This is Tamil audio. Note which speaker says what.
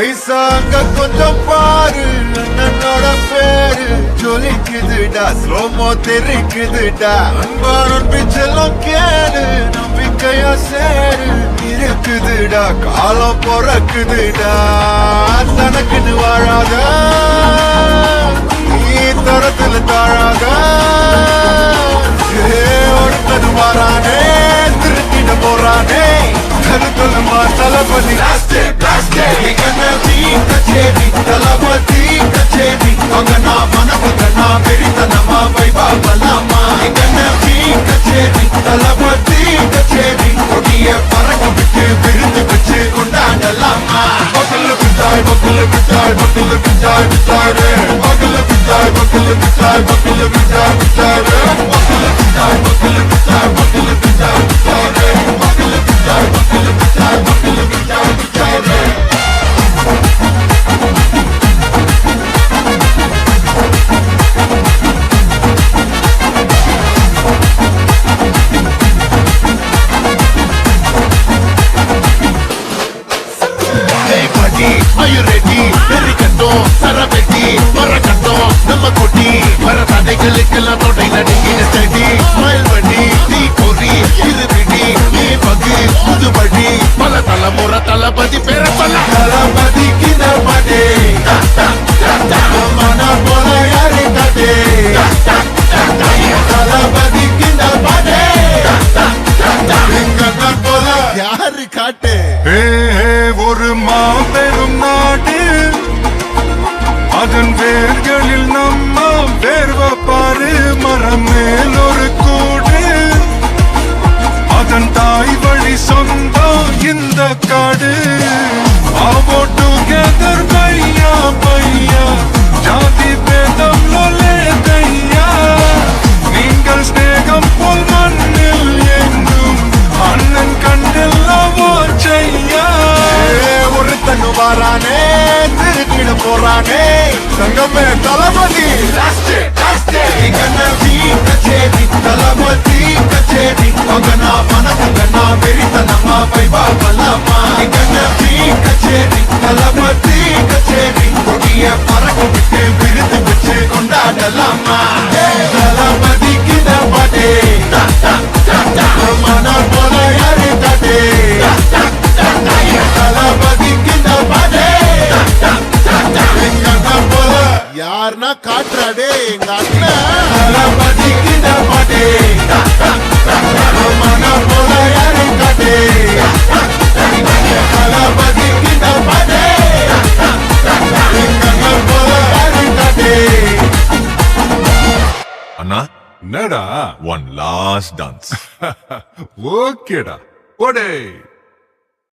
Speaker 1: ஐசாங்க கொஞ்சம் பாரு அண்ணனோட பேரு ஜொலிக்குதுடா ஸ்லோமோ தெரிக்குதுடா அன்பாரன் பிச்செல்லாம் கேளு நம்பிக்கையா சேரு இருக்குதுடா காலம் பொறக்குதுடா தனக்குன்னு வாழாத நீ தரத்துல தாழாத ஒருத்தது மாறானே திருத்திட போறானே கருத்தலமா தளபதி கச்சேரி தளபதி கச்சேரி மகனா மனபகனா பெரித்தனமா வைபாபலாமா கச்சேரி தளபதி கச்சேரி கொடிய பறக்க விட்டு விருந்து வச்சு கொண்டாடலாமா பக்கல பிச்சாய் பக்கல பிச்சாய் பக்கல பிச்சாய் பிச்சாரு பக்கல பிச்சாய் பக்கல பிச்சாய் பக்கல பிச்சாய் பிச்சாரு பக்கல பிச்சாய் பக்கல பிச்சாய் பக்கல பிச்சாய் பிச்சாரு பக்கல பிச்சாய் பக்கல பிச்சாய் பக்கல பிச்சாய் பிச்சாரு Are you ready? Erikattom, Sarabeti, Marakattom, Namakoti, Marathadegalukkellam thodai nadinga steady, smile badi, nee kori, idu bidi, nee pagi, pudu badi, pala talamura talapati pera pala talapati kinda pade, mana pola yari kade, talapati kinda pade, inga pola yari kade. ஒரு மாபெரும் நாடு அதன் வேர்களில் நம்ம வேர்வ பாரு மரம் மேல் ஒரு கூடு அதன் தாய் வழி சொந்தம் இந்த காடு ஆவோ டுகெதர் பையா பையா ஜாதி பேதம் லோலே தையா நீங்கள் ஸ்நேகம் போல் மண்ணில் எங்கும் அண்ணன் கண்டெல்லாவோ செய்யா ஒருத்தனு வாரானே திருக்கிட போறானே சங்கமே தளபதி கச்சேரி தளபதி கச்சேரி மகனா மனசங்கனா வெறித்தனமா வைபாபலாமா கச்சேரி தளபதி கச்சேரி கொடிய பறக்க விட்டு விருது வச்சு கொண்டாடலாமா தளபதி கிட பாடே மன போல யாரு தடே யாருன்னா காட்டுறாடே எங்க அண்ணன் பாட்டே மன போல யாரு காட்டே பாட்டே எங்க போல யாரு காட்டே
Speaker 2: அண்ணா
Speaker 3: என்னடா
Speaker 2: ஒன் லாஸ்ட் டான்ஸ்
Speaker 3: ஓகேடா போடே